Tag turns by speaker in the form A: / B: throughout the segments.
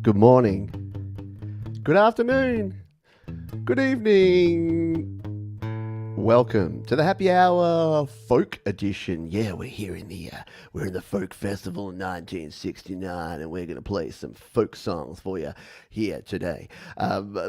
A: Good morning. Good afternoon. Good evening. Welcome to the Happy Hour Folk Edition. Yeah, we're in the Folk Festival in 1969, and we're going to play some folk songs for you here today.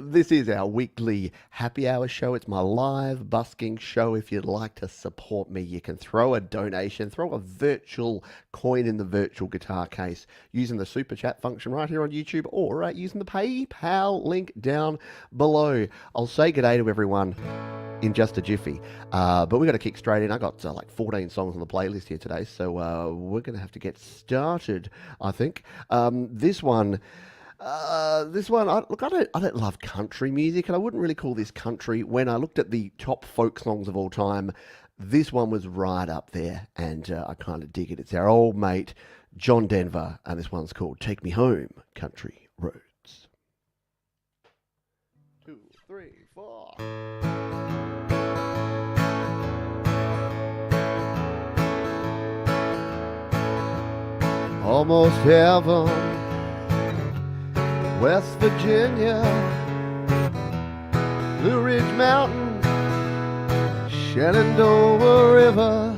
A: This is our weekly Happy Hour show. It's my live busking show. If you'd like to support me, you can throw a donation, throw a virtual coin in the virtual guitar case using the super chat function right here on YouTube, or using the PayPal link down below. I'll say good day to everyone in just a jiffy, but we've got to kick straight in. I got like 14 songs on the playlist here today, so we're going to have to get started, I think. This one, I don't love country music, and I wouldn't really call this country. When I looked at the top folk songs of all time, this one was right up there, and I kind of dig it. It's our old mate John Denver, and this one's called "Take Me Home, Country Roads." 2, 3, 4. Almost heaven, West Virginia, Blue Ridge Mountain, Shenandoah River.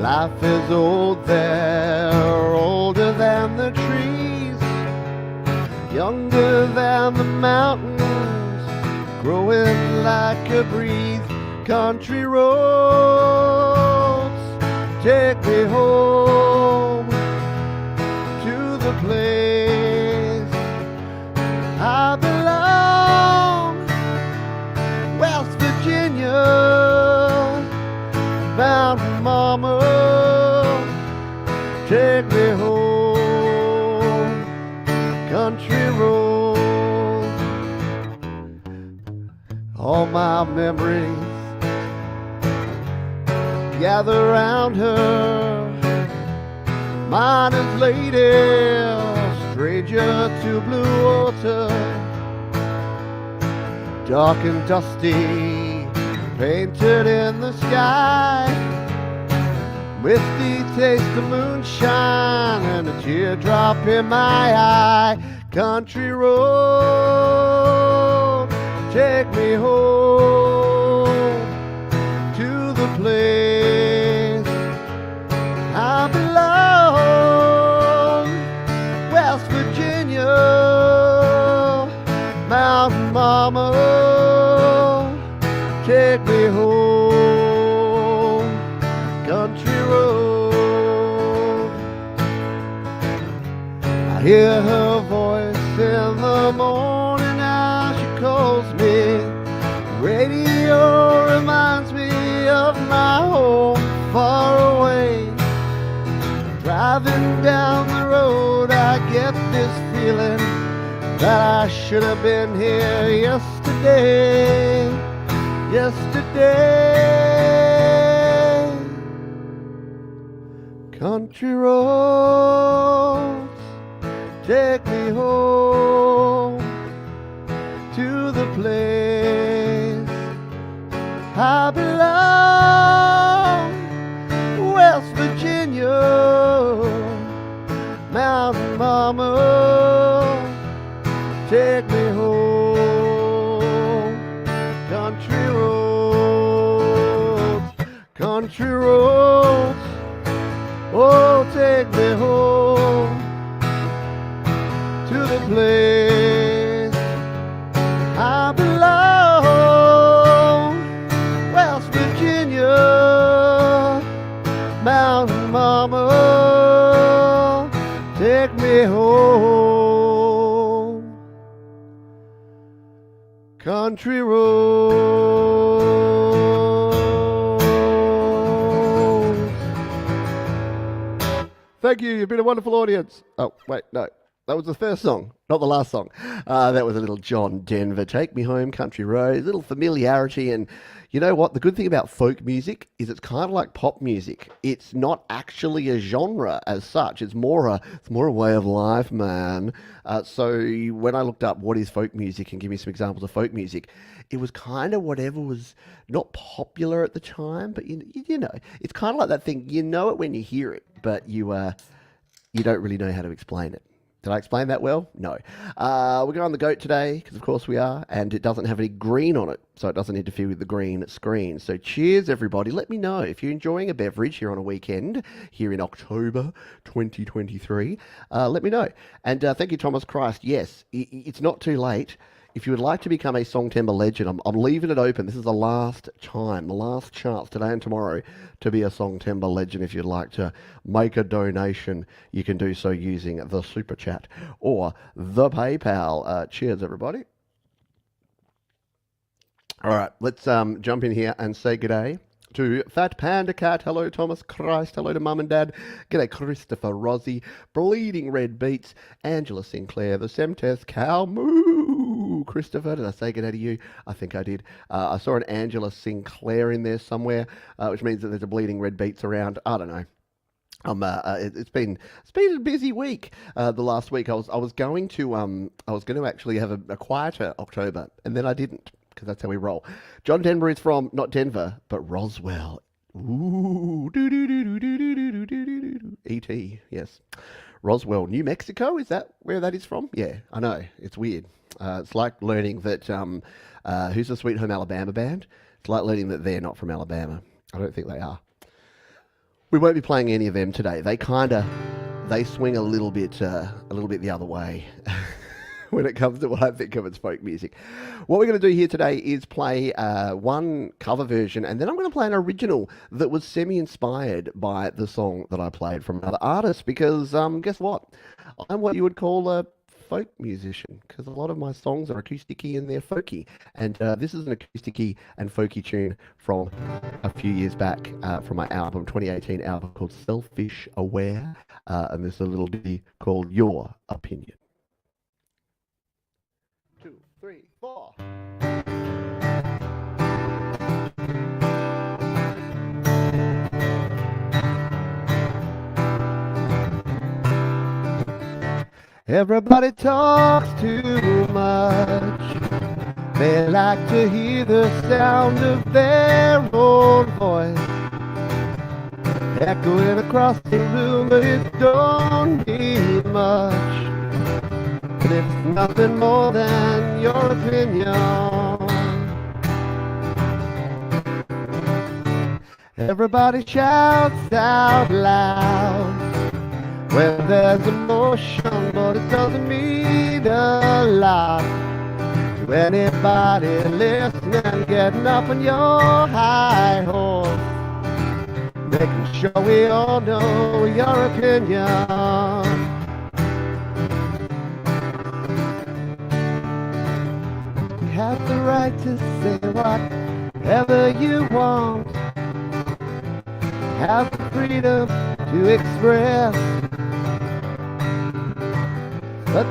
A: Life is old there, older than the trees, younger than the mountains, growing like a breeze. Country roads, take me home to the place I belong. West Virginia, Mountain Mama, take me home, country road. All my memories gather round her, miner's lady, stranger to blue water, dark and dusty, painted in the sky, misty taste of moonshine and a teardrop in my eye. Country road, take me home to the place I belong. West Virginia, Mountain Mama, take me home, country road. I hear her voice in the morning as she calls me. Radio reminds me of my home far away. Driving down the road, I get this feeling that I should have been here yesterday. Country roads, take me home to the place I belong. West Virginia, Mountain Mama, take me home, country roads, country roads, oh, take me home to the place I belong. West Virginia, Mountain Mama, take me home, country roads. Thank you. You've been a wonderful audience. Oh, wait, no. That was the first song, not the last song. That was a little John Denver, Take Me Home, Country Road, a little familiarity. And you know what? The good thing about folk music is it's kind of like pop music. It's not actually a genre as such. It's more a way of life, man. So when I looked up what is folk music and give me some examples of folk music, it was kind of whatever was not popular at the time, but you know, it's kind of like that thing. You know it when you hear it, but you don't really know how to explain it. Did I explain that well? No. We're going on the goat today because, of course, we are, and it doesn't have any green on it, so it doesn't interfere with the green screen. So, cheers, everybody. Let me know if you're enjoying a beverage here on a weekend here in October 2023. Let me know. And thank you, Thomas Christ. Yes, it's not too late. If you would like to become a Songtember legend, I'm leaving it open. This is the last time, the last chance today and tomorrow to be a Songtember legend. If you'd like to make a donation, you can do so using the Super Chat or the PayPal. Cheers, everybody. All right, let's jump in here and say g'day to Fat Panda Cat. Hello, Thomas Christ. Hello to Mum and Dad. G'day, Christopher Rossi. Bleeding Red Beats. Angela Sinclair. The Semtest Cow. Moo. Christopher, did I say g'day to you? I think I did. I saw an Angela Sinclair in there somewhere, which means that there's a Bleeding Red Beats around. I don't know. It's been a busy week. The last week I was going to actually have a quieter October, and then I didn't because that's how we roll. John Denver is from not Denver but Roswell. Ooh, E.T. Yes, Roswell, New Mexico. Is that where that is from? Yeah, I know. It's weird. It's like learning that who's the Sweet Home Alabama band? It's like learning that they're not from Alabama. I don't think they are. We won't be playing any of them today. They swing a little bit the other way when it comes to what I think of as folk music. What we're going to do here today is play one cover version, and then I'm going to play an original that was semi-inspired by the song that I played from another artist. Because guess what? I'm what you would call a folk musician, because a lot of my songs are acousticy and they're folky. And this is an acousticy and folky tune from a few years back from my album, 2018 album called Selfish Aware. And this is a little ditty called Your Opinion. 2, 3, 4. Everybody talks too much. They like to hear the sound of their own voice echoing across the room, but it don't mean much. But it's nothing more than your opinion. Everybody shouts out loud when there's emotion, but it doesn't mean a lot to anybody listening, getting up on your high horse, making sure we all know your opinion. You have the right to say whatever you want, have the freedom to express, but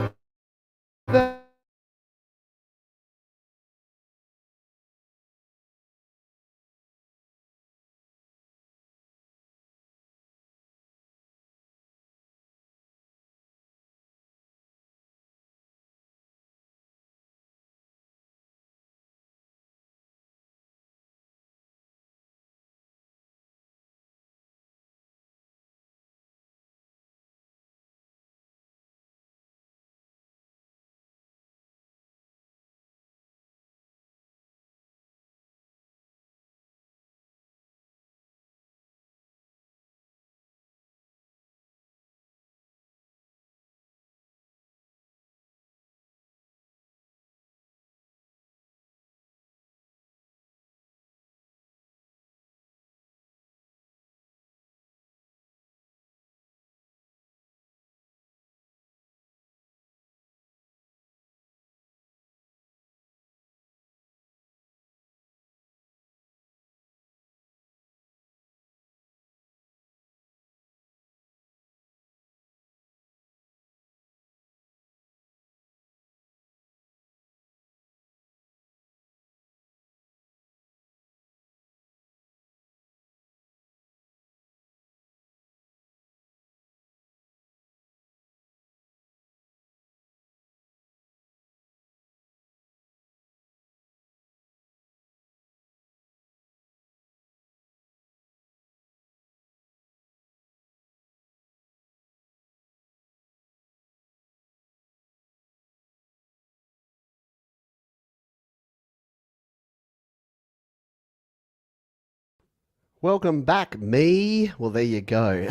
A: Welcome back, me. Well, there you go.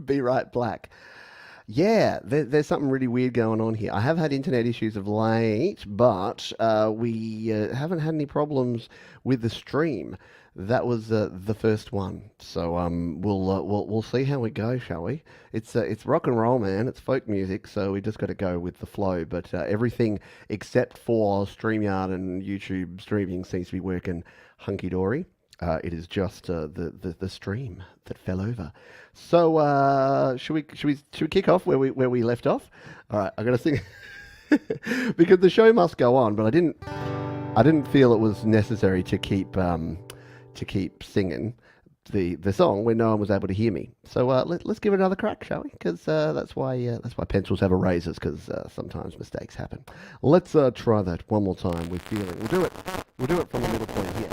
A: Be right black. Yeah, there's something really weird going on here. I have had internet issues of late, but we haven't had any problems with the stream. That was the first one, so we'll see how we go, shall we? It's rock and roll, man. It's folk music, so we just got to go with the flow. But everything except for StreamYard and YouTube streaming seems to be working hunky dory. It is just the stream that fell over. So should we kick off where we left off? All right, I'm gonna sing because the show must go on. But I didn't feel it was necessary to keep singing the song when no one was able to hear me. So let's give it another crack, shall we? Because that's why pencils have erasers, because sometimes mistakes happen. Let's try that one more time with feeling. We'll do it. We'll do it from the middle point here.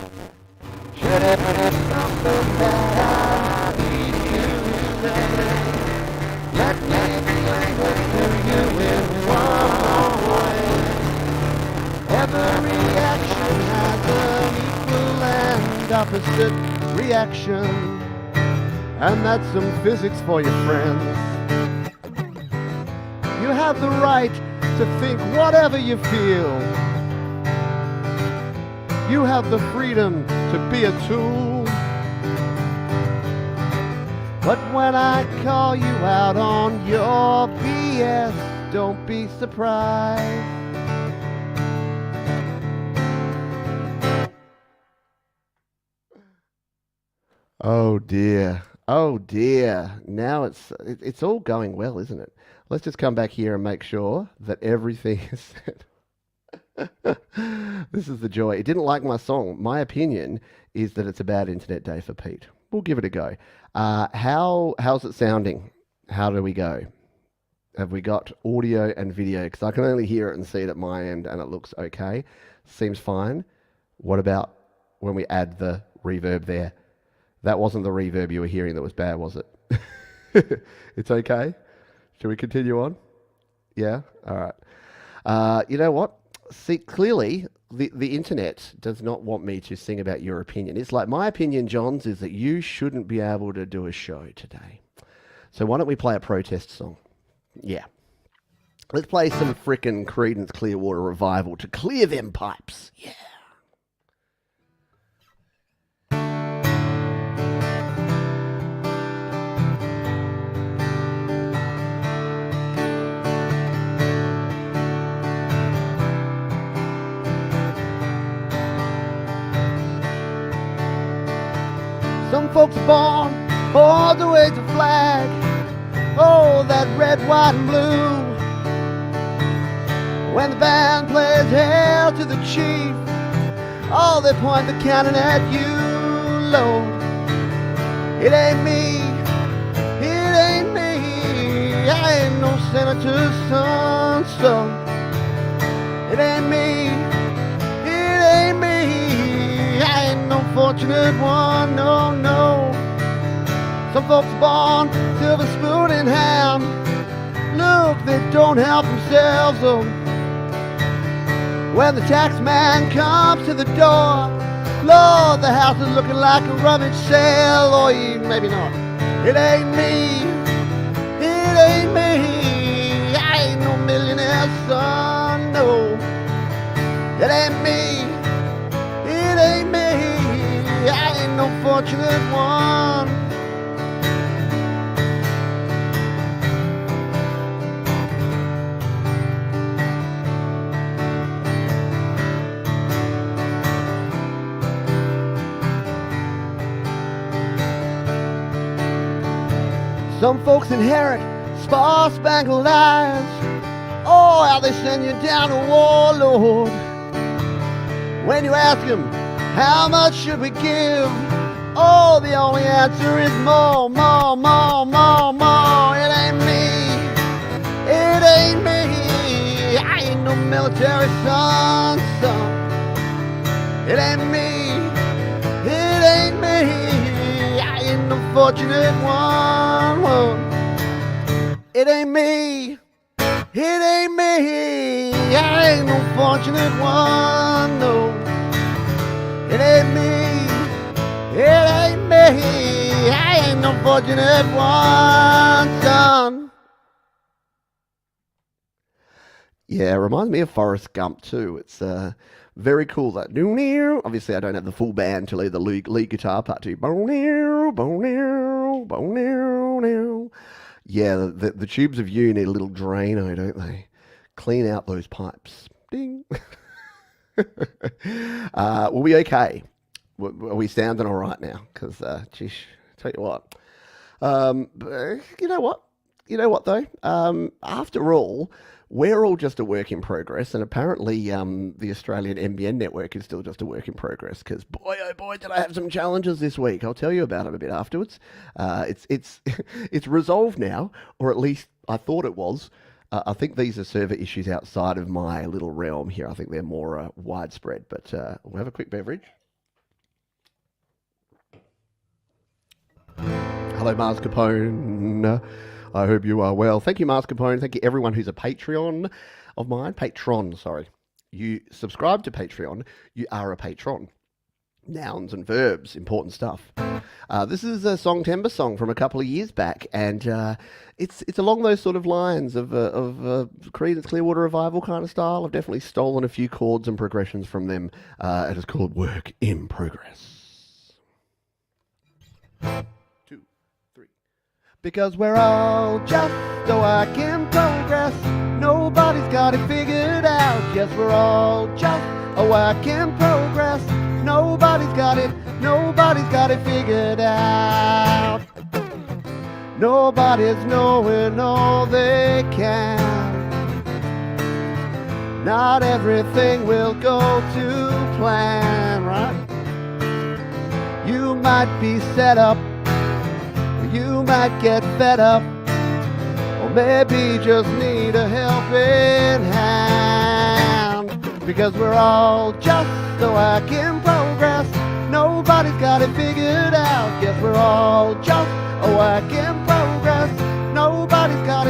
A: Should it be something that I need you to say? Let me explain it to you in one way. Every action has an equal and opposite reaction, and that's some physics for your friends. You have the right to think whatever you feel. You have the freedom to be a tool. But when I call you out on your BS, don't be surprised. Oh dear. Oh dear. Now it's all going well, isn't it? Let's just come back here and make sure that everything is set. This is the joy. It didn't like my song. My opinion is that it's a bad internet day for Pete. We'll give it a go. How's it sounding? How do we go? Have we got audio and video? Because I can only hear it and see it at my end, and it looks okay. Seems fine. What about when we add the reverb there? That wasn't the reverb you were hearing that was bad, was it? It's okay. Should we continue on? Yeah? All right. You know what? See, clearly, the internet does not want me to sing about your opinion. It's like, my opinion, Johns, is that you shouldn't be able to do a show today. So why don't we play a protest song? Yeah. Let's play some frickin' Creedence Clearwater Revival to clear them pipes. Yeah. Some folks are born all the way to flag. Oh, that red, white, and blue. When the band plays Hail to the Chief, oh, they point the cannon at you, Lord. It ain't me, it ain't me. I ain't no senator's son, so it ain't me, it ain't me. I ain't no fortunate one, no, no. Some folks are born silver spoon in hand. Look, they don't help themselves, oh. When the tax man comes to the door, Lord, the house is looking like a rummage sale, or maybe not. It ain't me, it ain't me. I ain't no millionaire son, no. It ain't me, it ain't me. I ain't no fortunate one. Some folks inherit star-spangled lives. Oh, how they send you down to war, Lord. When you ask them, how much should we give? Oh, the only answer is more, more, more, more, more. It ain't me, it ain't me. I ain't no military son, son. It ain't me, it ain't me. I ain't no fortunate one. It ain't me, it ain't me. I ain't no fortunate one, no. It ain't me, it ain't I ain't no fortunate one, son. Yeah, it reminds me of Forrest Gump too. It's very cool. That obviously I don't have the full band to lead the lead guitar part too. Yeah, the tubes of you need a little Drano, don't they? Clean out those pipes. Ding. We'll be okay. Are we sounding all right now? Because, geez, tell you what. But you know what? You know what though? After all, we're all just a work in progress, and apparently, the Australian NBN network is still just a work in progress. Because boy, oh boy, did I have some challenges this week. I'll tell you about them a bit afterwards. It's it's resolved now, or at least I thought it was. I think these are server issues outside of my little realm here. I think they're more widespread. But we'll have a quick beverage. Hello, Mars Capone. I hope you are well. Thank you, Mars Capone. Thank you, everyone who's a Patreon of mine. Patron, sorry. You subscribe to Patreon, you are a patron. Nouns and verbs, important stuff. This is a Song Timber song from a couple of years back, and it's along those sort of lines of Creedence Clearwater Revival kind of style. I've definitely stolen a few chords and progressions from them. It is called Work in Progress. 2, 3. Because we're all just a work in progress. Nobody's got it figured out. Yes, we're all just a work in progress. Nobody's got it figured out. Nobody's knowing all they can. Not everything will go to plan, right? You might be set up, you might get fed up, or maybe just need a helping hand. Because we're all just a work in progress. Nobody's got it figured out. Yes, we're all just a work in progress. Nobody's got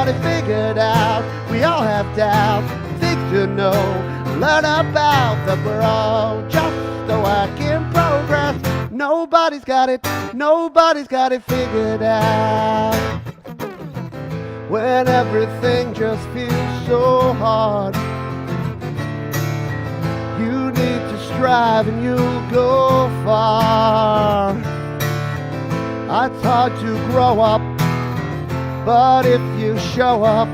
A: it figured out. We all have doubts, things to know, learn about, that we're all just a work in progress. Nobody's got it figured out. When everything just feels so hard, you need to strive and you'll go far. It's hard to grow up, but if you show up,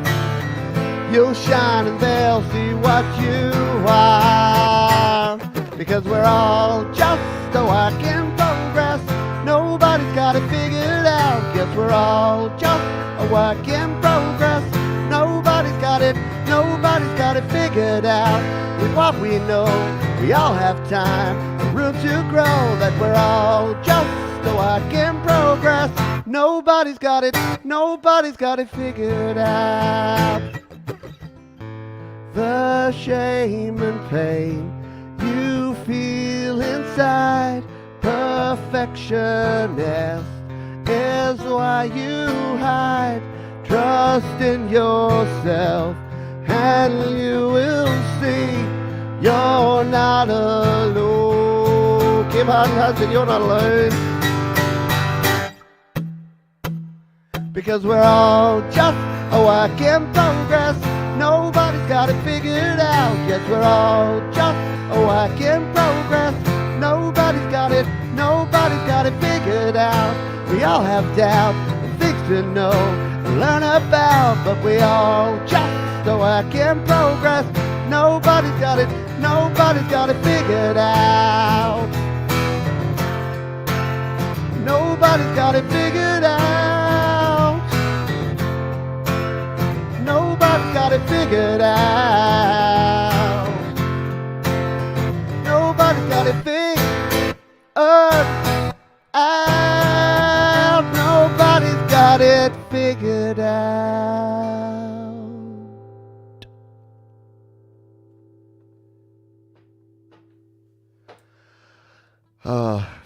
A: you'll shine and they'll see what you are. Because we're all just a work in progress. Nobody's got it figured out. Yes, we're all just a work in progress. Nobody's got it figured out. With what we know, we all have time and room to grow. That we're all just a work in progress. Nobody's got it figured out. The shame and pain you feel inside, perfectionist, is why you hide. Trust in yourself and you will see you're not alone. Keep on hustling, you're not alone. Because we're all just a work in progress. Nobody's got it figured out. Yes, we're all just a work in progress. Nobody's got it figured out. We all have doubts and things to know, learn about, but we all just a work in progress. Nobody's got it figured out. Nobody's got it figured out. Nobody's got it figured out. Nobody's got it figured out. Nobody's got it figured out.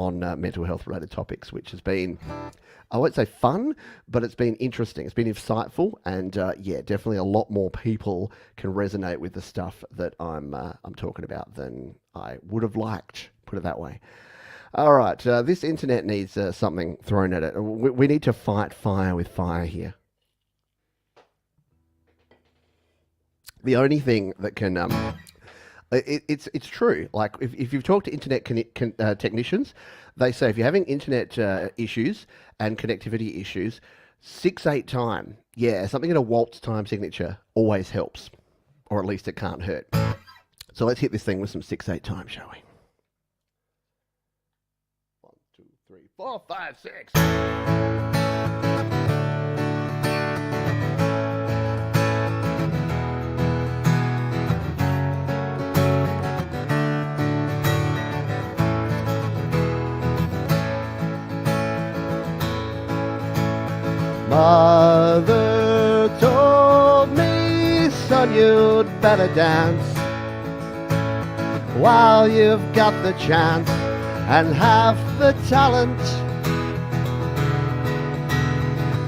A: on mental health related topics, which has been, I won't say fun, but it's been interesting. It's been insightful, and yeah, definitely a lot more people can resonate with the stuff that I'm talking about than I would have liked. Put it that way. All right, this internet needs something thrown at it. We need to fight fire with fire here. The only thing that can it's true. Like if you've talked to internet technicians, they say if you're having internet issues and connectivity issues, 6/8 time, yeah, something in a waltz time signature always helps, or at least it can't hurt. So let's hit this thing with some 6/8 time, shall we? 1, 2, 3, 4, 5, 6. Mother told me, son, you'd better dance while you've got the chance and have the talent.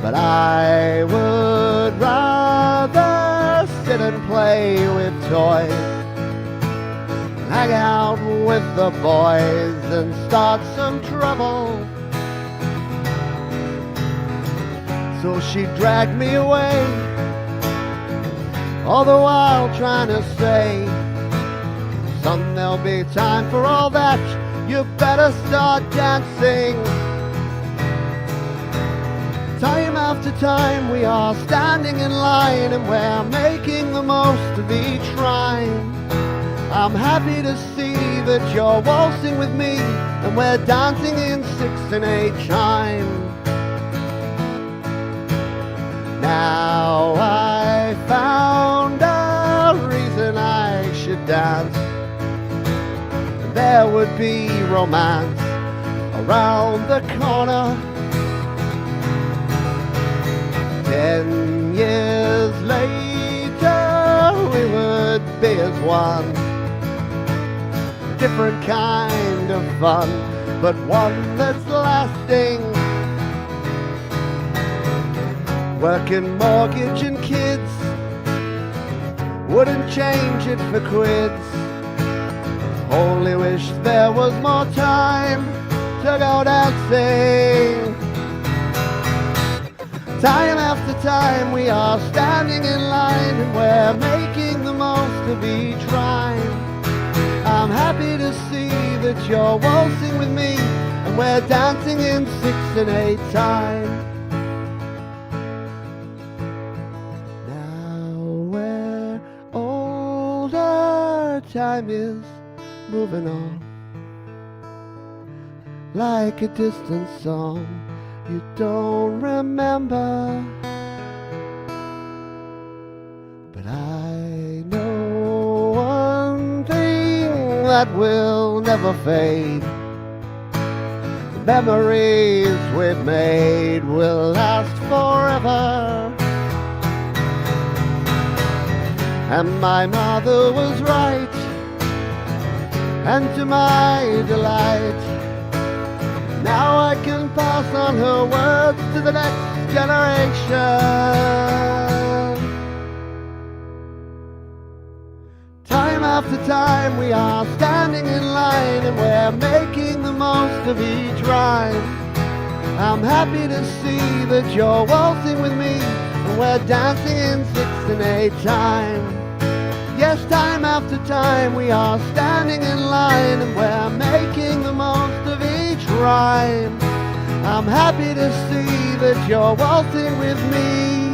A: But I would rather sit and play with toys, hang out with the boys and start some trouble. So she dragged me away, all the while trying to say, son, there'll be time for all that, you better start dancing. Time after time we are standing in line and we're making the most of each rhyme. I'm happy to see that you're waltzing with me and we're dancing in 6 and 8 time. Now I found a reason I should dance, and there would be romance around the corner. 10 years later we would be as one, different kind of fun, but one that's lasting. Working mortgage and kids, wouldn't change it for quids. Only wish there was more time to go dancing. Time after time we are standing in line and we're making the most of each rhyme. I'm happy to see that you're waltzing with me and we're dancing in 6 and 8 time. Time is moving on like a distant song you don't remember, but I know one thing that will never fade. The memories we've made will last forever. And my mother was right, and to my delight, now I can pass on her words to the next generation. Time after time we are standing in line and we're making the most of each rhyme. I'm happy to see that you're waltzing with me and we're dancing in 6 and 8 time. Yes, time after time we are standing in line and we're making the most of each rhyme. I'm happy to see that you're waltzing with me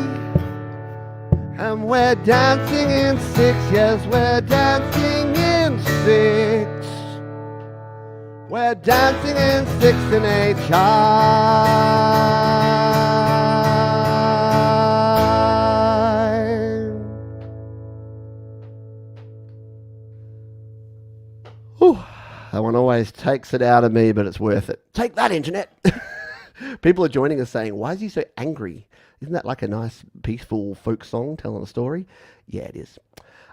A: and we're dancing in 6. Yes, we're dancing in 6. We're dancing in 6 and 8 time. That one always takes it out of me, but it's worth it. Take that, internet. People are joining us saying, why is he so angry? Isn't that like a nice, peaceful folk song telling a story? Yeah, it is.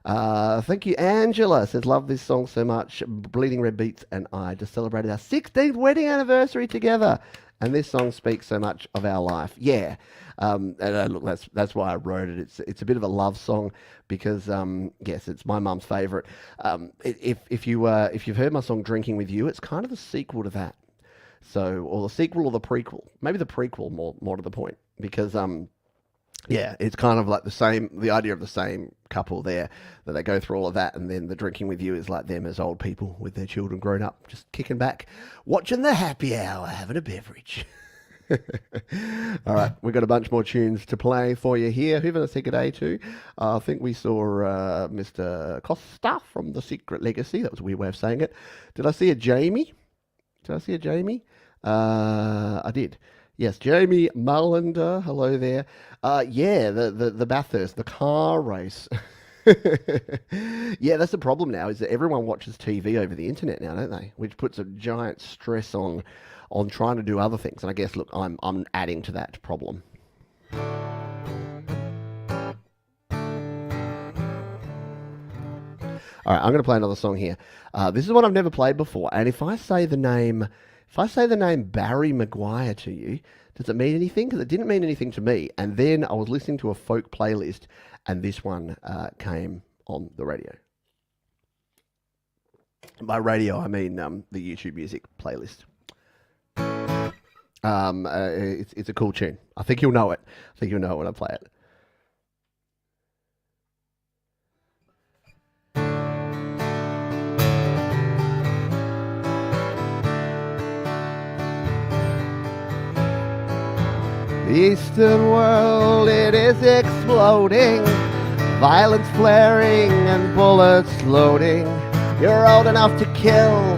A: Thank you, Angela. Says, love this song so much. Bleeding Red Beats and I just celebrated our 16th wedding anniversary together. And this song speaks so much of our life. Yeah. Look, that's why I wrote it. It's a bit of a love song because yes, it's my mum's favourite. If you've heard my song "Drinking with You," it's kind of the sequel to that. So, or the sequel or the prequel, maybe the prequel more to the point, because yeah, it's kind of like the idea of the same couple there, that they go through all of that, and then the Drinking with You is like them as old people with their children grown up, just kicking back, watching the happy hour, having a beverage. All right, we've got a bunch more tunes to play for you here. Who have I say good day to? I think we saw Mr. Costa from The Secret Legacy. That was a weird way of saying it. Did I see a Jamie? Did I see a Jamie? I did. Yes, Jamie Mullender. Hello there. Yeah, the Bathurst, the car race. Yeah, that's the problem now, is that everyone watches TV over the internet now, don't they? Which puts a giant stress on trying to do other things. And I guess, look, I'm adding to that problem. All right, I'm going to play another song here. This is one I've never played before, and if I say the name Barry Maguire to you, does it mean anything? Because it didn't mean anything to me. And then I was listening to a folk playlist, and this one came on the radio. By radio, I mean the YouTube Music playlist. It's a cool tune. I think you'll know it. I think you'll know it when I play it. The Eastern world, it is exploding, violence flaring and bullets loading. You're old enough to kill,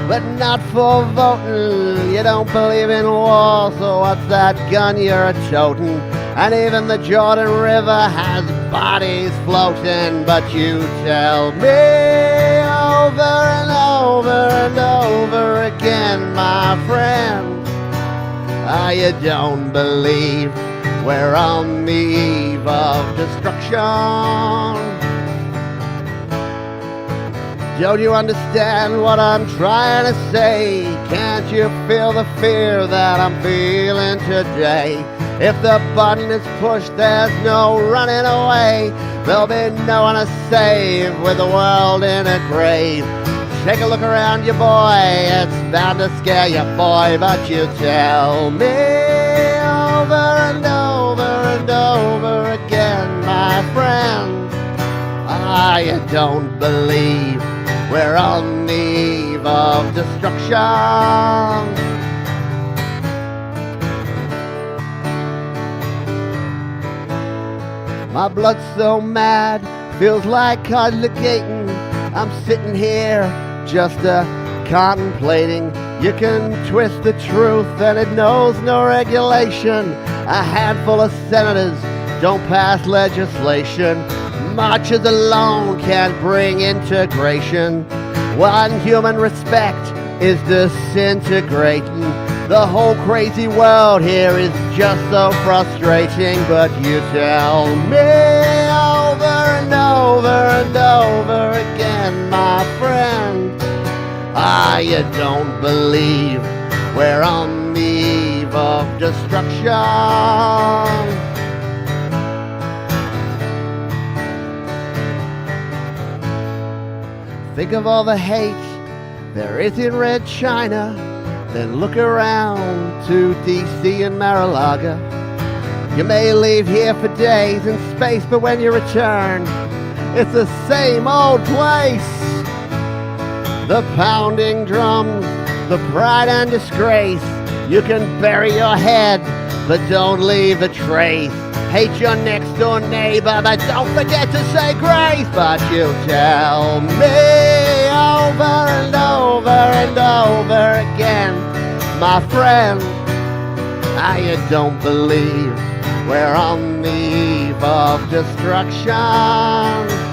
A: but not for voting. You don't believe in war, so what's that gun you're a-toting? And even the Jordan River has bodies floating. But you tell me over and over and over again, my friend, you don't believe we're on the eve of destruction. Don't you understand what I'm trying to say? Can't you feel the fear that I'm feeling today? If the button is pushed, there's no running away. There'll be no one to save with the world in a grave. Take a look around you, boy, it's bound to scare you, boy. But you tell me over and over and over again, my friend, you don't believe we're on the eve of destruction. My blood's so mad, feels like conjugating. I'm sitting here just contemplating. You can twist the truth and it knows no regulation. A handful of senators don't pass legislation. Marches alone can't bring integration. One human respect is disintegrating. The whole crazy world here is just so frustrating. But you tell me over and over and over again, my friend, you don't believe we're on the eve of destruction. Think of all the hate there is in Red China. Then look around to DC and Mar-a-Lago. You may leave here for days in space, but when you return, it's the same old place. The pounding drums, the pride and disgrace. You can bury your head, but don't leave a trace. Hate your next door neighbor, but don't forget to say grace. But you tell me over and over and over again, my friend, you don't believe we're on the eve of destruction.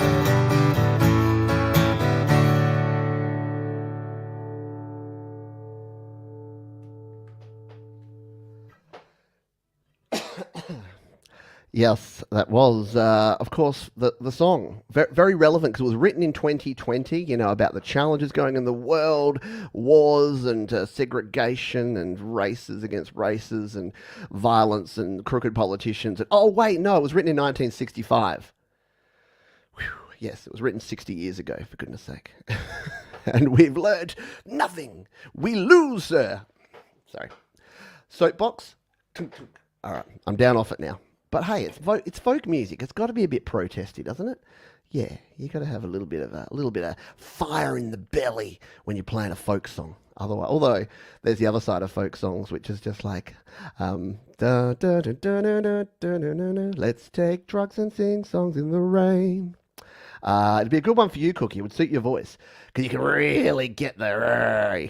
A: Yes, that was, of course, the song. Very relevant because it was written in 2020, about the challenges going in the world, wars and segregation and races against races and violence and crooked politicians. And, oh, wait, no, it was written in 1965. Whew, yes, it was written 60 years ago, for goodness sake. And we've learned nothing. We lose, sir. Sorry. Soapbox. All right, I'm down off it now. But hey, it's folk music. It's got to be a bit protesty, doesn't it? Yeah, you got to have a little bit of fire in the belly when you're playing a folk song. Otherwise, although there's the other side of folk songs, which is just like, da, da, da, da, da, da, da, da, da, let's take drugs and sing songs in the rain. It'd be a good one for you, Cookie. It would suit your voice because you can really get the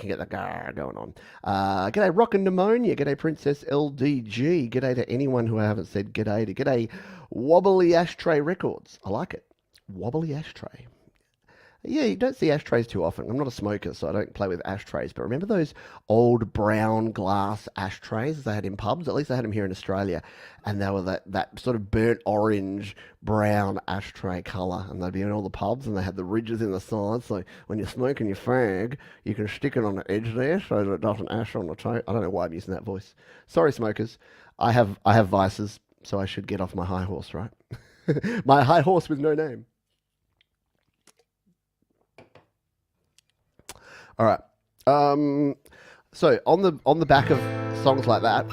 A: going on. G'day, Rockin' Pneumonia. G'day, Princess LDG. G'day to anyone who I haven't said g'day to. G'day, Wobbly Ashtray Records. I like it. Wobbly Ashtray. Yeah, you don't see ashtrays too often. I'm not a smoker, so I don't play with ashtrays. But remember those old brown glass ashtrays they had in pubs? At least they had them here in Australia. And they were that sort of burnt orange, brown ashtray colour. And they'd be in all the pubs, and they had the ridges in the sides. So when you're smoking your fag, you can stick it on the edge there so that it doesn't ash on the toe. I don't know why I'm using that voice. Sorry, smokers. I have vices, so I should get off my high horse, right? My high horse with no name. All right. So on the back of songs like that,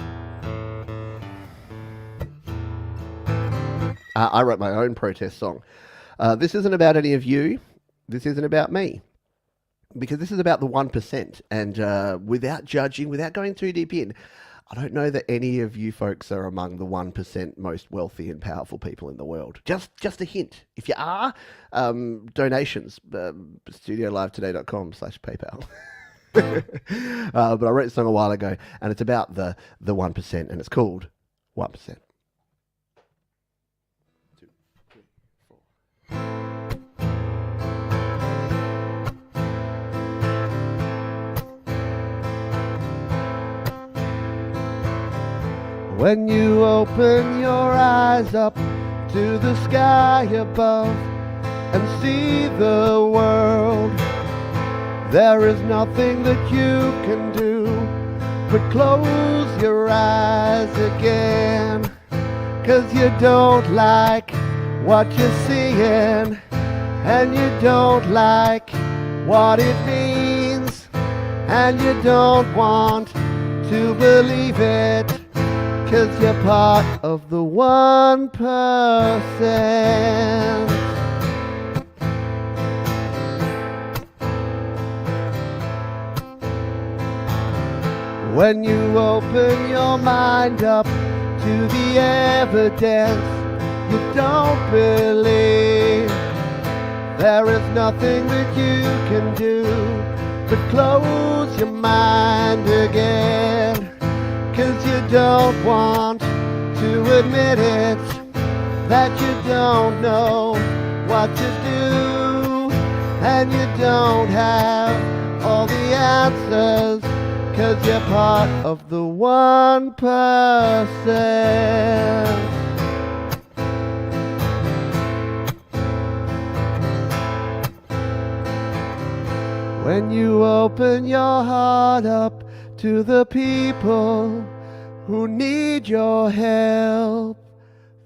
A: I wrote my own protest song. This isn't about any of you. This isn't about me. Because this is about the 1%. And without judging, without going too deep in, I don't know that any of you folks are among the 1% most wealthy and powerful people in the world. Just a hint. If you are, donations, studiolivetoday.com/PayPal. But I wrote this song a while ago, and it's about the 1%, and it's called 1%. When you open your eyes up to the sky above and see the world, there is nothing that you can do but close your eyes again. 'Cause you don't like what you're seeing, and you don't like what it means, and you don't want to believe it. 'Cause you're part of the 1%. When you open your mind up to the evidence you don't believe, there is nothing that you can do but close your mind again. 'Cause you don't want to admit it, that you don't know what to do, and you don't have all the answers, 'cause you're part of the 1%. When you open your heart up to the people who need your help,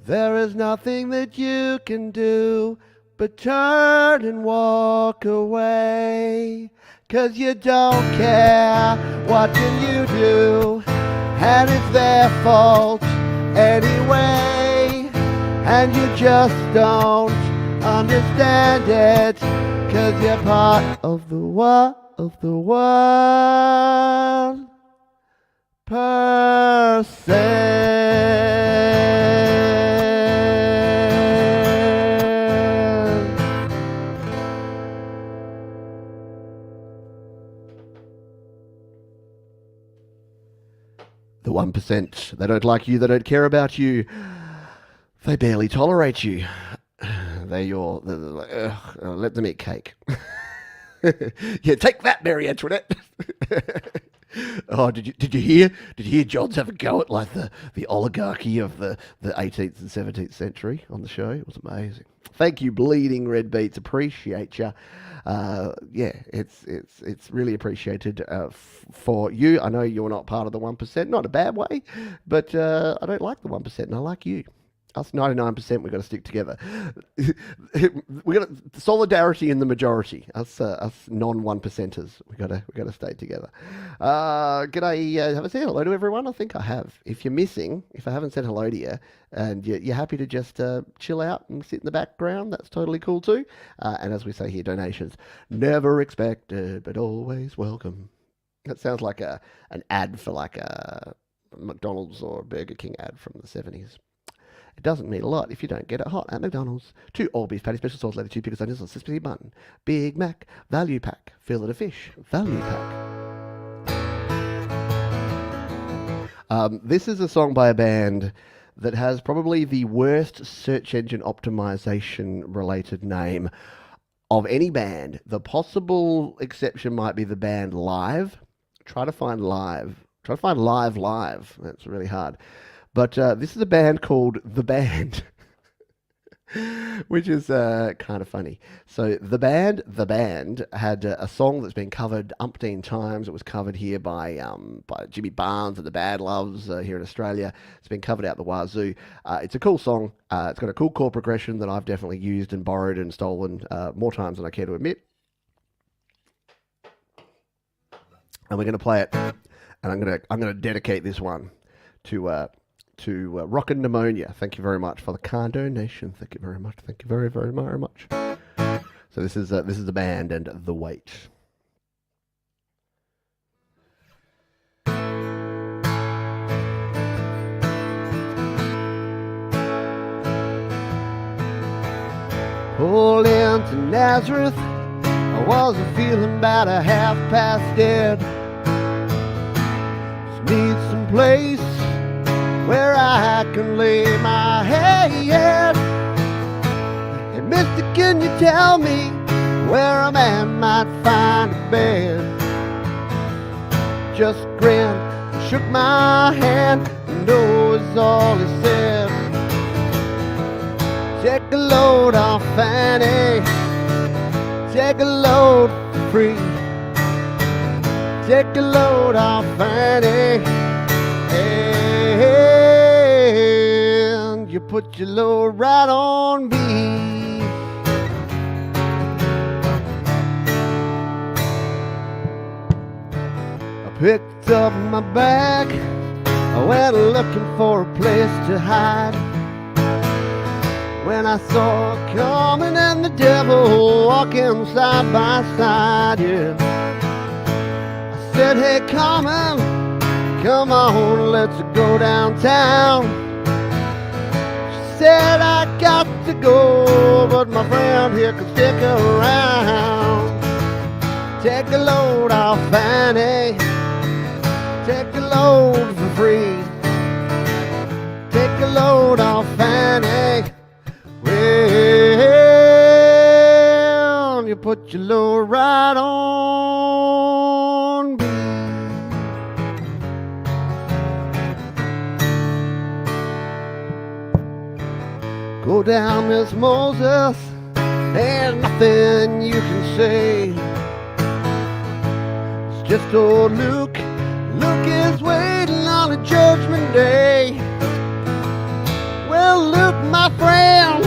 A: there is nothing that you can do but turn and walk away. 'Cause you don't care, what can you do? And it's their fault anyway, and you just don't understand it. 'Cause you're part of the 1%. The 1%. They don't like you, they don't care about you. They barely tolerate you. They're like, let them eat cake. Yeah, take that, Mary Antoinette. Oh, did you hear? Did you hear John's have a go at like the oligarchy of the 18th and 17th century on the show? It was amazing. Thank you, Bleeding Red Beats. Appreciate you. Yeah, it's really appreciated for you. I know you're not part of the 1%, not in a bad way, but I don't like the 1%, and I like you. Us 99%, we've got to stick together. We got solidarity in the majority. Us non 1%ers, we got to stay together. G'day. Have I said hello to everyone? I think I have. If you're missing, if I haven't said hello to you, and you're happy to just chill out and sit in the background, that's totally cool too. And as we say here, donations never expected, but always welcome. That sounds like an ad for like a McDonald's or Burger King ad from the 70s. It doesn't mean a lot if you don't get it hot at McDonald's. 2 all beef patty, special sauce, leather, 2 pickles, onions, on crispy bun. Big Mac, value pack, fillet of fish, value pack. This is a song by a band that has probably the worst search engine optimization related name of any band. The possible exception might be the band Live. Try to find Live. Try to find Live. That's really hard. But this is a band called The Band, which is kind of funny. So The Band had a song that's been covered umpteen times. It was covered here by Jimmy Barnes and the Bad Loves here in Australia. It's been covered out the wazoo. It's a cool song. It's got a cool chord progression that I've definitely used and borrowed and stolen more times than I care to admit. And we're going to play it. And I'm going to dedicate this one to Rockin' Pneumonia. Thank you very much for the car donation. Thank you very much. Thank you very, very, very much. So this is the band and The Wait. Pulled into Nazareth, I wasn't feeling about a half past dead. Just need some place where I can lay my head. Hey, mister, can you tell me where a man might find a bed? Just grinned and shook my hand, and no is all he said. Take a load off Fanny, take a load for free. Take a load off Fanny, and you put your load right on me. I picked up my bag, I went looking for a place to hide. When I saw her coming and the devil walking side by side, yeah. I said, hey, Carmen, come on, let's go downtown. She said, I got to go, but my friend here can stick around. Take a load off Fanny, take a load for free. Take a load off Fanny, well, you put your load right on me. Go down, Miss Moses, there's nothing you can say. It's just old Luke. Luke is waiting on a judgment day. Well, Luke, my friend,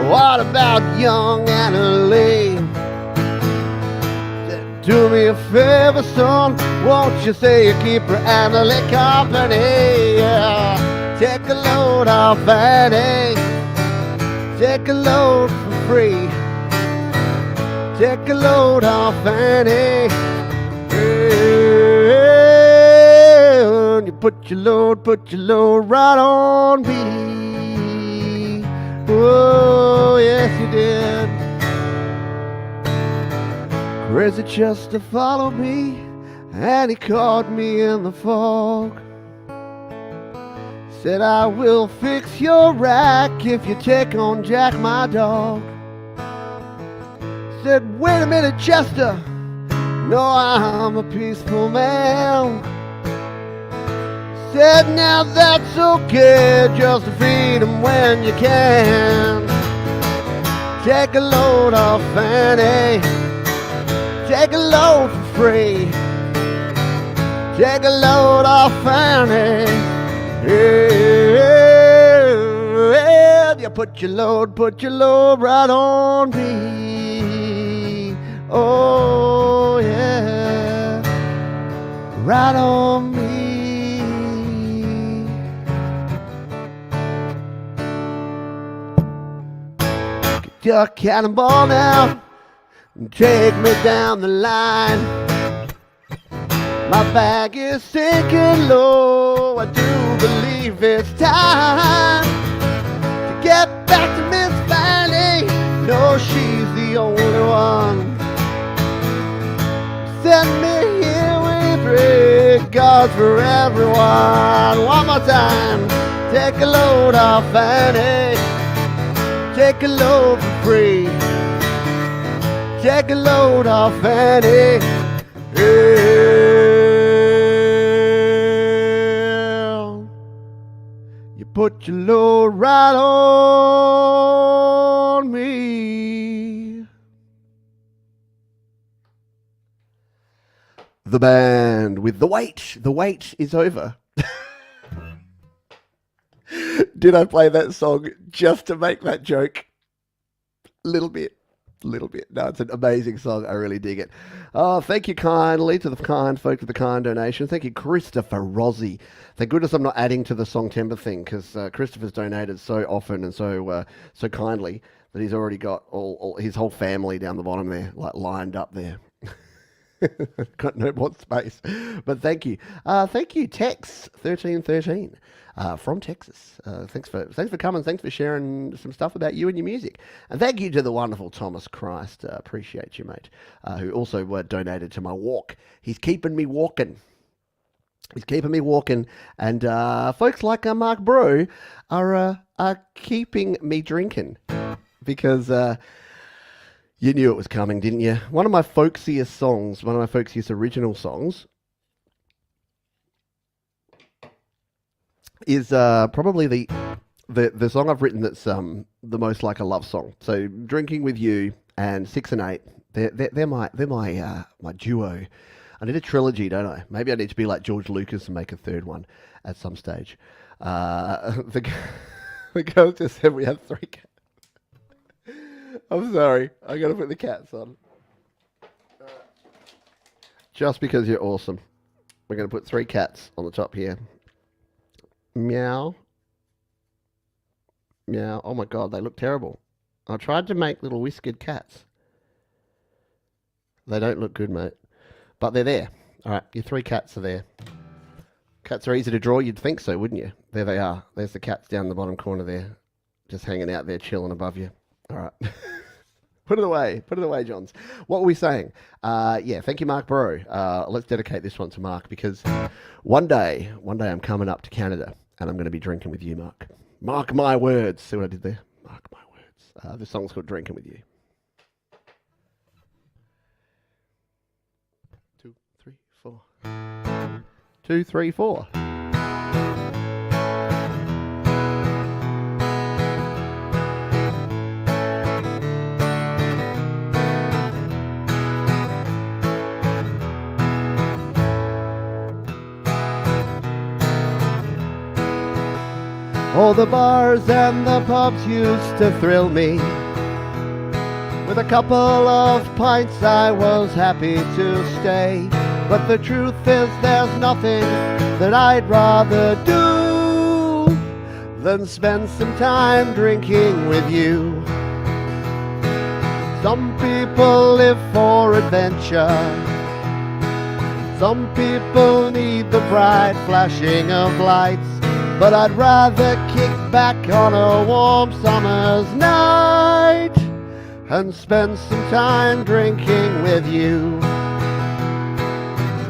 A: what about young Anna Lee? Do me a favor, son, won't you say you keep her Anna Lee company? Yeah. Take a load off Annie, take a load for free. Take a load off Annie, and you put your load right on me. Oh, yes you did. Crazy Chester followed me, and he caught me in the fog. Said, I will fix your rack if you take on Jack, my dog. Said, wait a minute, Chester, No, I'm a peaceful man. Said now that's okay, just feed 'em when you can. Take a load off Fanny, take a load for free. Take a load off Fanny. Yeah, you put your load right on me. Oh yeah, right on me. Get your cannonball now and take me down the line. My bag is sinking low. I do believe it's time to get back to Miss Fanny. No, she's the only one. Send me here with regards for everyone. One more time. Take a load off Fanny. Take a load for free. Take a load off Fanny. You put your load right on me. The band with The Wait. The wait is over. Did I play that song just to make that joke? Little bit. No, it's an amazing song. I really dig it. Oh, thank you kindly to the kind folk with the kind donation. Thank you, Christopher Rossi. Thank goodness I'm not adding to the Songtember thing, because Christopher's donated so often and so kindly that he's already got all his whole family down the bottom there, like lined up there. Got no more space. But thank you. Thank you, Tex1313. From Texas. Thanks for coming. Thanks for sharing some stuff about you and your music. And thank you to the wonderful Thomas Christ. Appreciate you, mate. Who also donated to my walk. He's keeping me walking. And folks like Mark Bro are keeping me drinking. Because you knew it was coming, didn't you? One of my folksiest original songs is probably the song I've written that's the most like a love song. So Drinking With You and 6 and 8, they're my duo. I need a trilogy, don't I? Maybe I need to be like George Lucas and make a third one at some stage. The girl just said we have 3 cats. I'm sorry, I gotta put the cats on. Just because you're awesome, we're gonna put 3 cats on the top here. Meow. Meow. Oh my god, they look terrible. I tried to make little whiskered cats. They don't look good, mate. But they're there. Alright, your 3 cats are there. Cats are easy to draw, you'd think so, wouldn't you? There they are. There's the cats down the bottom corner there. Just hanging out there, chilling above you. Alright. Put it away, Johns. What were we saying? Yeah, thank you, Mark Bro. Let's dedicate this one to Mark, because one day I'm coming up to Canada and I'm going to be drinking with you, Mark. Mark my words. See what I did there? Mark my words. The song's called Drinking With You. 2, 3, 4. 2, 3, 4. All the bars and the pubs used to thrill me. With a couple of pints I was happy to stay. But the truth is there's nothing that I'd rather do than spend some time drinking with you. Some people live for adventure. Some people need the bright flashing of lights. But I'd rather kick back on a warm summer's night and spend some time drinking with you.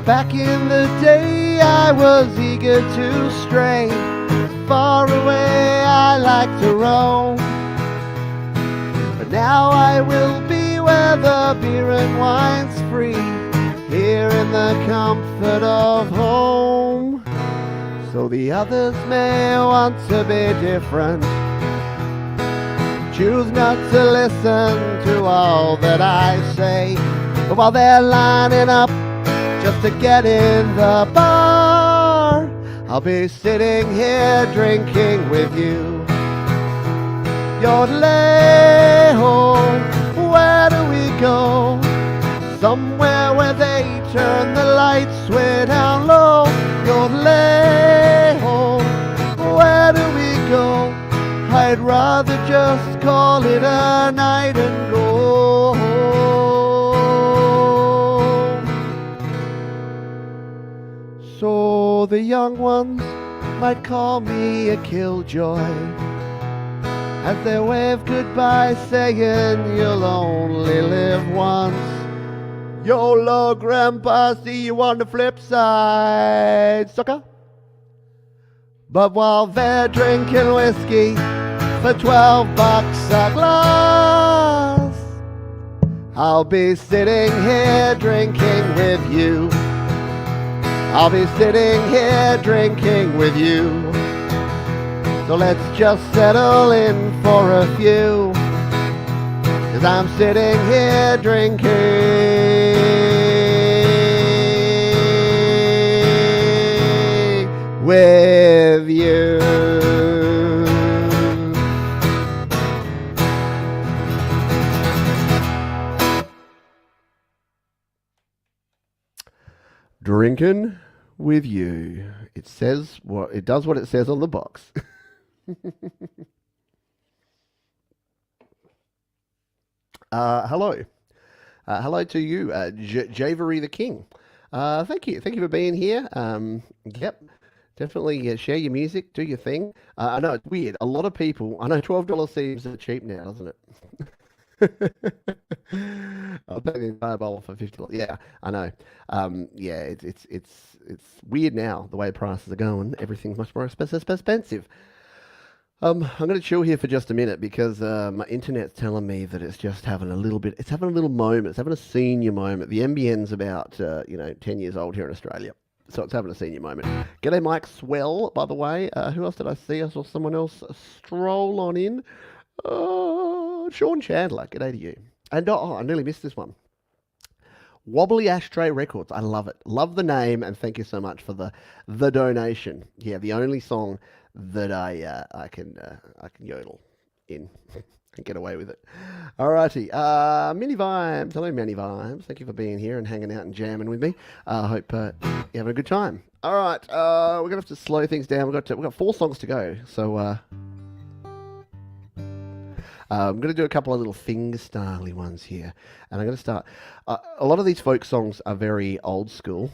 A: Back in the day I was eager to stray. Far away I like to roam. But now I will be where the beer and wine's free. here in the comfort of home. So the others may want to be different, choose not to listen to all that I say. But while they're lining up just to get in the bar, I'll be sitting here drinking with you. Yodelay-ho, where do we go? Somewhere where they turn the lights way down low. Yodelay-ho, where do we go? I'd rather just call it a night and go home. So the young ones might call me a killjoy as they wave goodbye, saying you'll only live once. YOLO, Grandpa, see you on the flip side, sucker. But while they're drinking whiskey for $12 a glass, I'll be sitting here drinking with you. I'll be sitting here drinking with you. So let's just settle in for a few, 'cause I'm sitting here drinking with you. Drinking with you. It says what it does, what it says on the box. Hello. Hello to you, Javery the King. Thank you. Thank you for being here. Yep. Definitely share your music, do your thing. I know it's weird. A lot of people, I know $12 seems cheap now, doesn't it? I'll pay the entire bowl for $50. Yeah, I know. Yeah, it's weird now the way prices are going. Everything's much more expensive. I'm going to chill here for just a minute because my internet's telling me that it's just having a little bit. It's having a little moment. It's having a senior moment. The NBN's about 10 years old here in Australia, so it's having a senior moment. G'day, Mike Swell. By the way, who else did I see? I saw someone else stroll on in. Sean Chandler. G'day to you. And I nearly missed this one. Wobbly Ashtray Records. I love it. Love the name, and thank you so much for the donation. Yeah, the only song that I can yodel in and get away with it. Alrighty, Mini Vibes. Hello, Mini Vibes. Thank you for being here and hanging out and jamming with me. I hope you're having a good time. All right, we're gonna have to slow things down. We've got 4 songs to go, so I'm going to do a couple of little finger-styley ones here. And I'm going to start... a lot of these folk songs are very old school,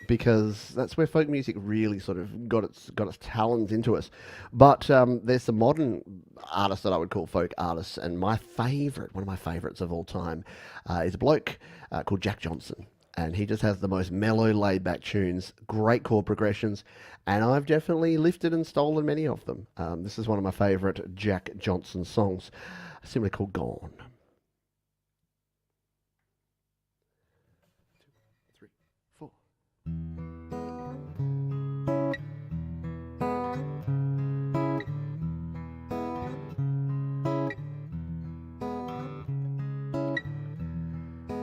A: because that's where folk music really sort of got its talons into us. But there's some modern artists that I would call folk artists, and one of my favourites of all time, is a bloke called Jack Johnson. And he just has the most mellow, laid-back tunes, great chord progressions, and I've definitely lifted and stolen many of them. This is one of my favourite Jack Johnson songs, simply called Gone. 2, 3, 4.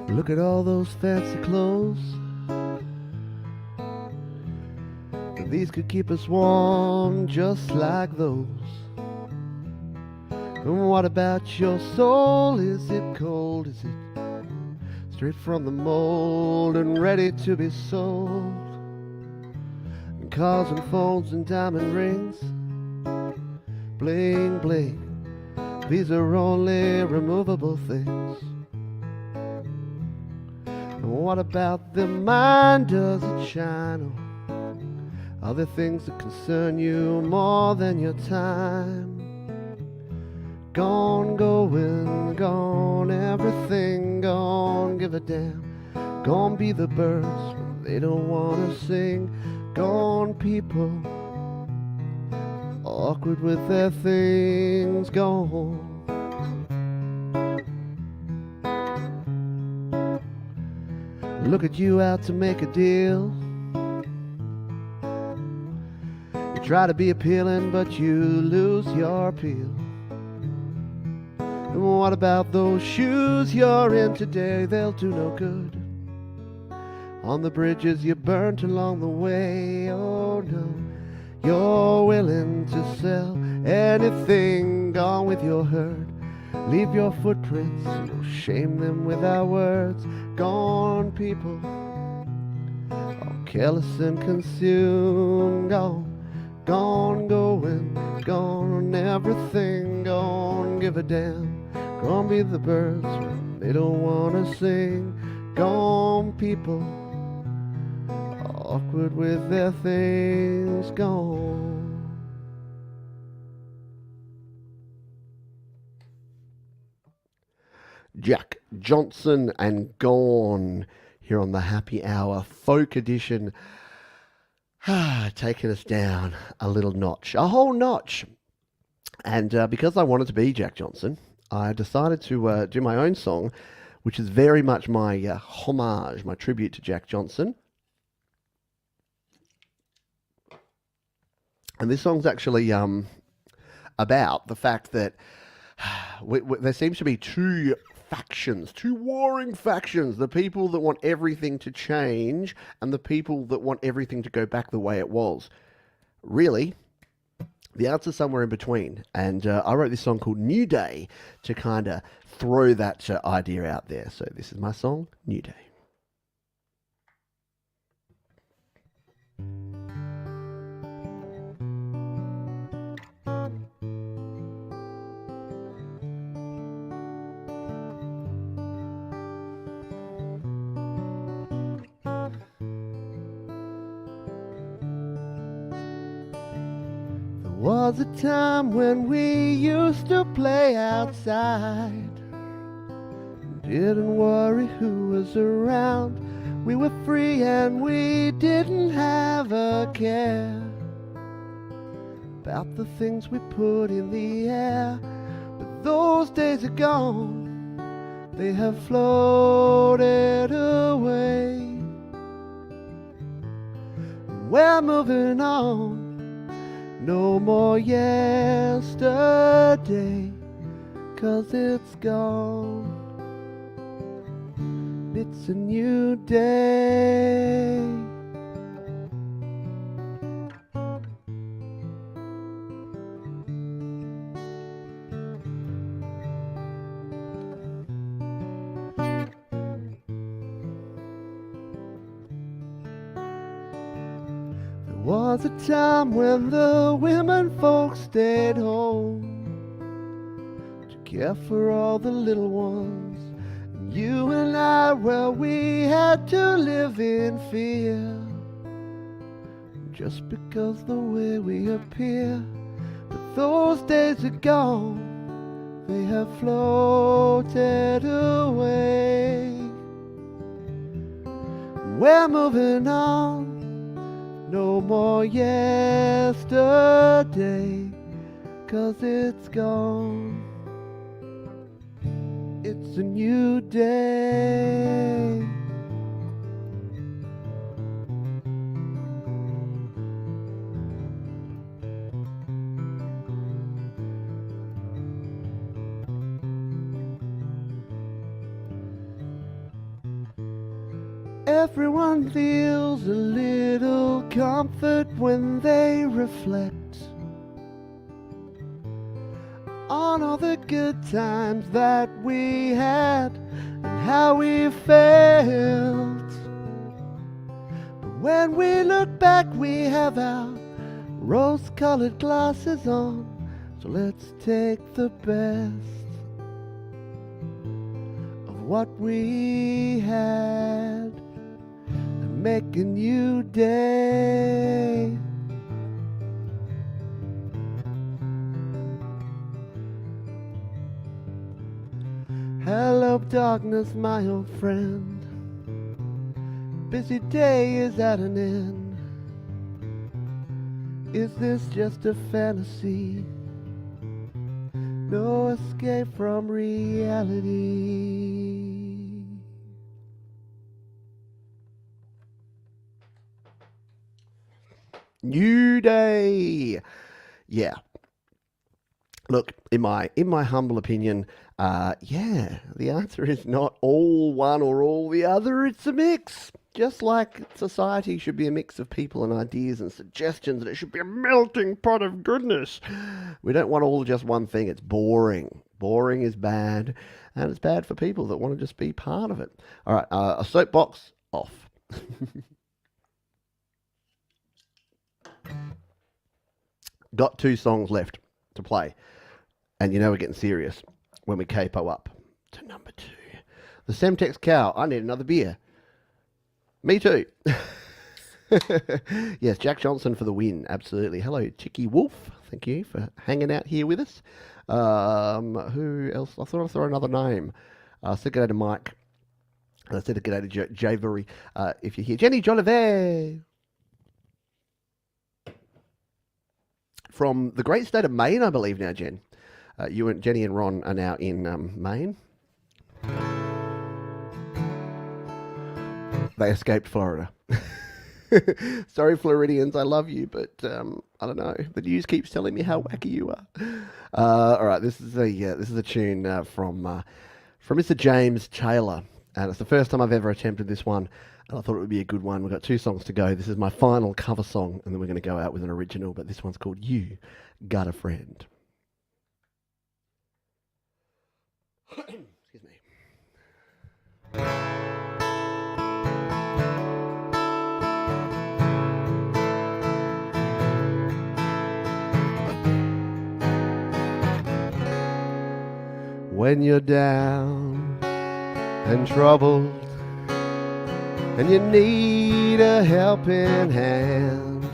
A: Look at all those fancy clothes. These could keep us warm just like those. And what about your soul? Is it cold? Is it straight from the mold and ready to be sold? And cars and phones and diamond rings, bling bling, these are only removable things. And what about the mind? Does it shine on other things that concern you more than your time? Gone, going, gone, everything gone, give a damn. Gone be the birds when they don't wanna sing. Gone people, awkward with their things. Gone. look at you out to make a deal. You try to be appealing, but you lose your appeal. And what about those shoes you're in today? They'll do no good on the bridges you burnt along the way. Oh no, you're willing to sell anything, gone with your herd. Leave your footprints, we'll shame them with our words. Gone people, all careless and consumed. Gone, going, gone on everything. Gone, give a damn. Gone be the birds when they don't wanna sing. Gone people, awkward with their things. Gone. Jack Johnson and Gone here on the Happy Hour Folk Edition. Taking us down a little notch, a whole notch. And because I wanted to be Jack Johnson, I decided to do my own song, which is very much my homage, my tribute to Jack Johnson. And this song's actually about the fact that there seems to be two warring factions, the people that want everything to change and the people that want everything to go back the way it was. Really, the answer's somewhere in between. And I wrote this song called New Day to kind of throw that idea out there. So this is my song, New Day. Was a time when we used to play outside. Didn't worry who was around. We were free and we didn't have a care about the things we put in the air. But those days are gone, they have floated away. We're moving on. No more yesterday, 'cause it's gone. It's a new day. Was a time when the women folks stayed home to care for all the little ones. And you and I, well, we had to live in fear just because the way we appear. But those days are gone, they have floated away. We're moving on. No more yesterday, 'cause it's gone. It's a new day. Everyone feels a little comfort when they reflect on all the good times that we had and how we felt. But when we look back, we have our rose-colored glasses on. So let's take the best of what we had. Make a new day. Hello darkness, my old friend. Busy day is at an end. Is this just a fantasy? No escape from reality. New Day. Yeah. Look, in my humble opinion, yeah, the answer is not all one or all the other. It's a mix. Just like society should be a mix of people and ideas and suggestions, and it should be a melting pot of goodness. We don't want all just one thing. It's boring. Boring is bad, and it's bad for people that want to just be part of it. All right, a soapbox off. Got two songs left to play. And you know we're getting serious when we capo up to number 2. The Semtex Cow. I need another beer. Me too. Yes, Jack Johnson for the win. Absolutely. Hello, Chicky Wolf. Thank you for hanging out here with us. Who else? I thought I'd throw another name. I said good day to Mike. And I said good day to Javery. If you're here. Jenny Jolivet. From the great state of Maine, I believe now, Jen. You and Jenny and Ron are now in Maine. They escaped Florida. Sorry, Floridians, I love you, but I don't know. The news keeps telling me how wacky you are. All right, this is a tune from Mr. James Taylor, and it's the first time I've ever attempted this one. And I thought it would be a good one. We've got 2 songs to go. This is my final cover song, and then we're going to go out with an original. But this one's called "You Got a Friend." Excuse me. When you're down and troubled and you need a helping hand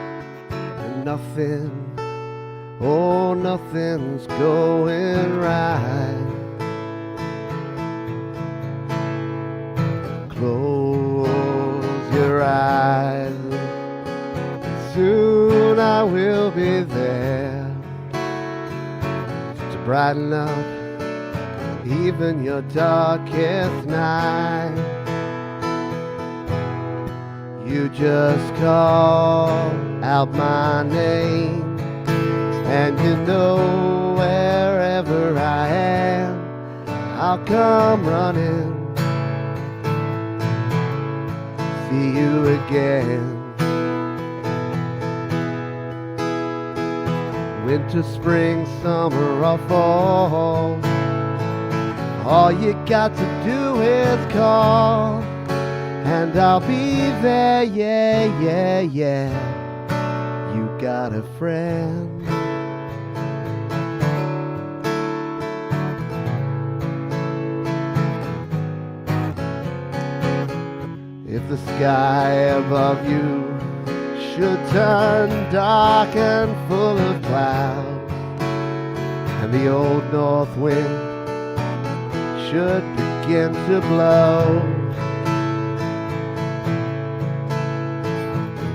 A: and nothing's going right. Close your eyes, soon I will be there to brighten up even your darkest night. You just call out my name, and you know wherever I am, I'll come running. See you again. Winter, spring, summer, or fall, all you got to do is call, and I'll be there, yeah, yeah, yeah. You got a friend. If the sky above you should turn dark and full of clouds, and the old north wind should begin to blow,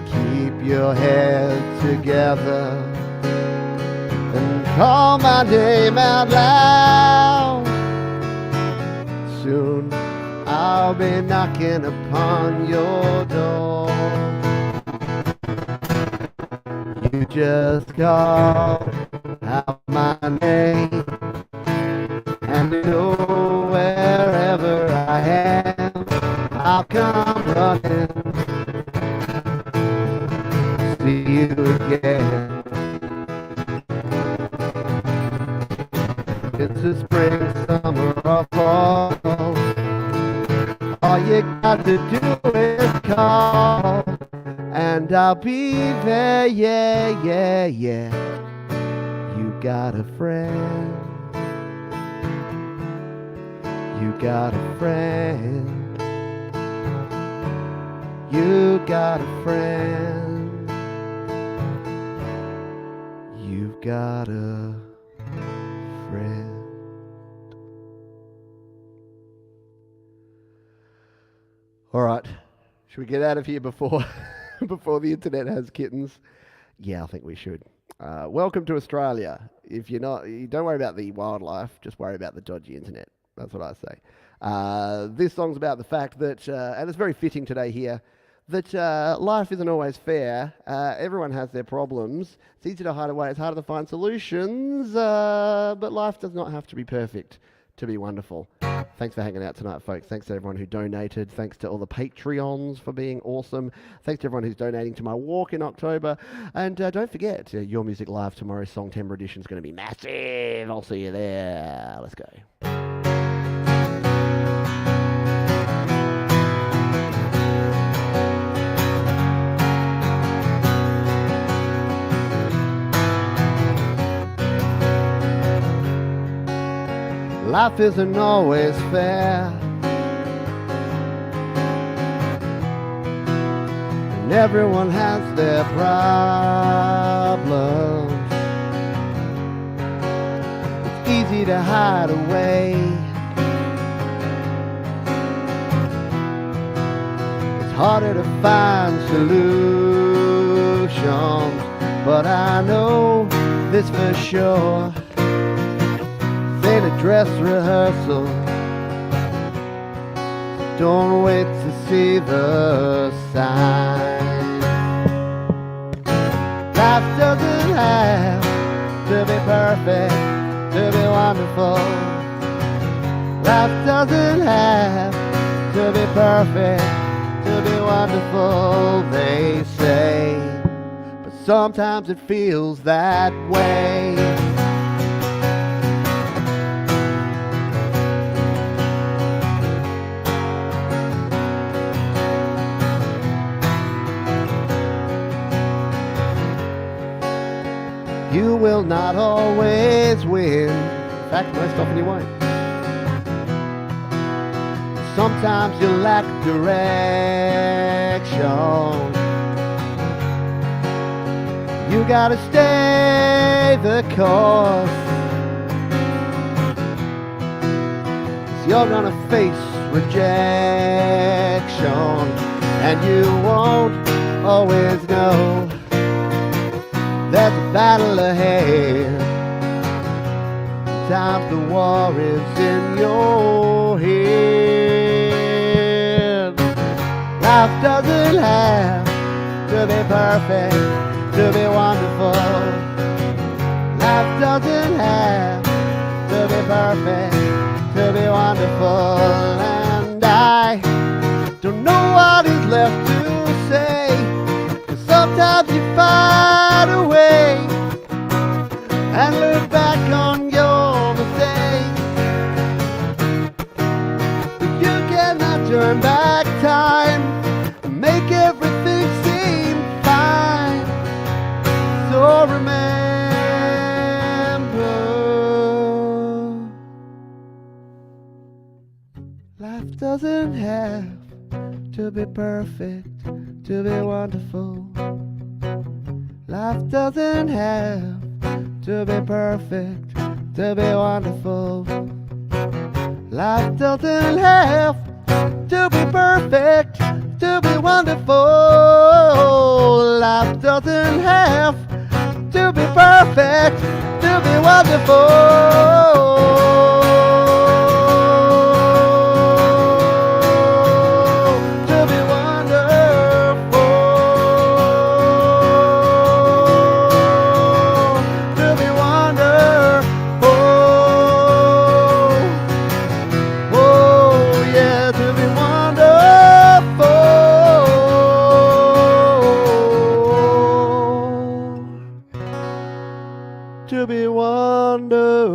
A: keep your head together and call my name out loud. Soon I'll be knocking upon your door. You just call out my name, and you know wherever I am, I'll come running. See you again. It's a spring, summer, or fall, all you got to do is call, and I'll be there, yeah, yeah, yeah. You got a friend. You got a friend. You got a friend. You've got a friend. All right, should we get out of here before before the internet has kittens? Yeah, I think we should. Welcome to Australia. If you're not, you don't worry about the wildlife, just worry about the dodgy internet. That's what I say. This song's about the fact that, and it's very fitting today here, that life isn't always fair. Everyone has their problems. It's easy to hide away. It's harder to find solutions. But life does not have to be perfect to be wonderful. Thanks for hanging out tonight, folks. Thanks to everyone who donated. Thanks to all the Patreons for being awesome. Thanks to everyone who's donating to my walk in October. And don't forget, Your Music Live tomorrow, Songtember edition is going to be massive. I'll see you there. Let's go. Life isn't always fair, and everyone has their problems. It's easy to hide away. It's harder to find solutions, but I know this for sure. In a dress rehearsal, don't wait to see the sign. Life doesn't have to be perfect to be wonderful. Life doesn't have to be perfect to be wonderful, they say, but sometimes it feels that way. You will not always win. In fact, most often you won't. Sometimes you lack direction. You gotta stay the course. 'Cause you're gonna face rejection, and you won't always know. There's a battle ahead. Sometimes the war is in your head. Life doesn't have to be perfect to be wonderful. Life doesn't have to be perfect to be wonderful. And I don't know what is left to say, 'cause sometimes you find a way and look back on your mistakes, but you cannot turn back time and make everything seem fine. So remember, life doesn't have to be perfect to be wonderful. Life doesn't have to be perfect to be wonderful. Life doesn't have to be perfect to be wonderful. Life doesn't have to be perfect to be wonderful. To be wonderful.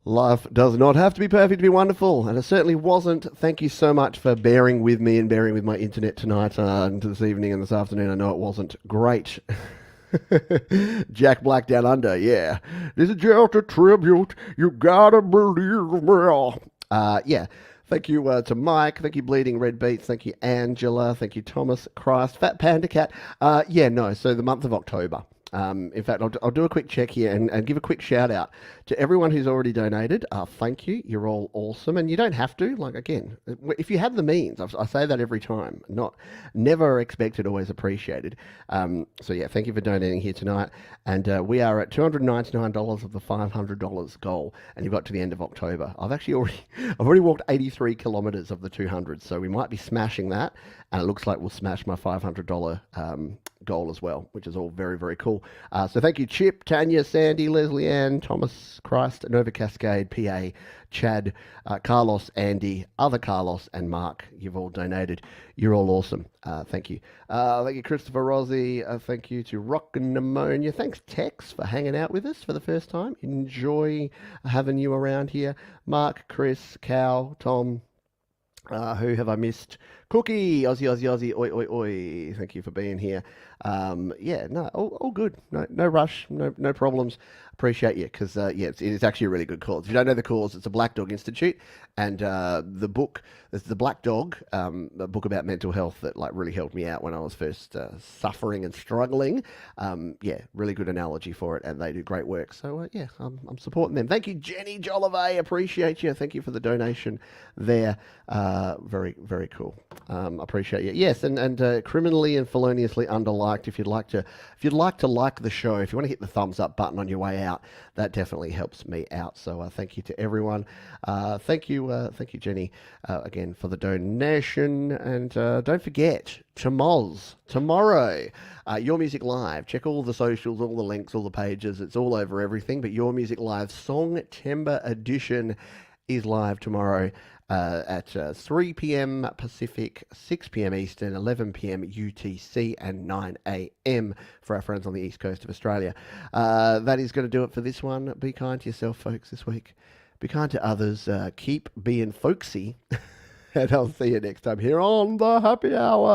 A: Life does not have to be perfect to be wonderful, and it certainly wasn't. Thank you so much for bearing with me and bearing with my internet tonight and this evening and this afternoon. I know it wasn't great. Jack Black Down Under, yeah. This is just a tribute. You gotta believe me. Yeah. Thank you to Mike. Thank you, Bleeding Red Beats. Thank you, Angela. Thank you, Thomas Christ. Fat Panda Cat. So the month of October. In fact, I'll do a quick check here and give a quick shout out to everyone who's already donated, thank you. You're all awesome, and you don't have to. Like again, if you have the means, I say that every time. Never expected, always appreciated. So yeah, thank you for donating here tonight. And we are at $299 of the $500 goal, and you've got to the end of October. I've already walked 83 kilometers of the 200, so we might be smashing that. And it looks like we'll smash my $500 goal as well, which is all very, very cool. So thank you, Chip, Tanya, Sandy, Leslie Ann, Thomas, Christ, Nova Cascade, PA, Chad, Carlos, Andy, other Carlos, and Mark. You've all donated. You're all awesome. Thank you. Thank you, Christopher Rossi. Thank you to Rock and Pneumonia. Thanks, Tex, for hanging out with us for the first time. Enjoy having you around here. Mark, Chris, Cal, Tom. Who have I missed? Cookie, Aussie, Aussie, Aussie, oi, oi, oi. Thank you for being here. Yeah, no, all good. No rush, no problems. Appreciate you because yeah, it's actually a really good cause. If you don't know the cause, it's a Black Dog Institute, and the book, it's the Black Dog, a book about mental health that like really helped me out when I was first suffering and struggling. Yeah, really good analogy for it, and they do great work. So yeah, I'm supporting them. Thank you, Jenny Jollivet. Appreciate you. Thank you for the donation there. Very, very cool. Appreciate you. Yes, and criminally and feloniously underliked. If you'd like to like the show, if you want to hit the thumbs up button on your way out, that definitely helps me out. So thank you to everyone. Thank you, Jenny, again for the donation. And don't forget, tomorrow, Your Music Live. Check all the socials, all the links, all the pages. It's all over everything. But Your Music Live Songtember edition is live tomorrow at 3 p.m. Pacific, 6 p.m. Eastern, 11 p.m. UTC, and 9 a.m. for our friends on the east coast of Australia. That is going to do it for this one. Be kind to yourself, folks, this week. Be kind to others. Keep being folksy. And I'll see you next time here on The Happy Hour.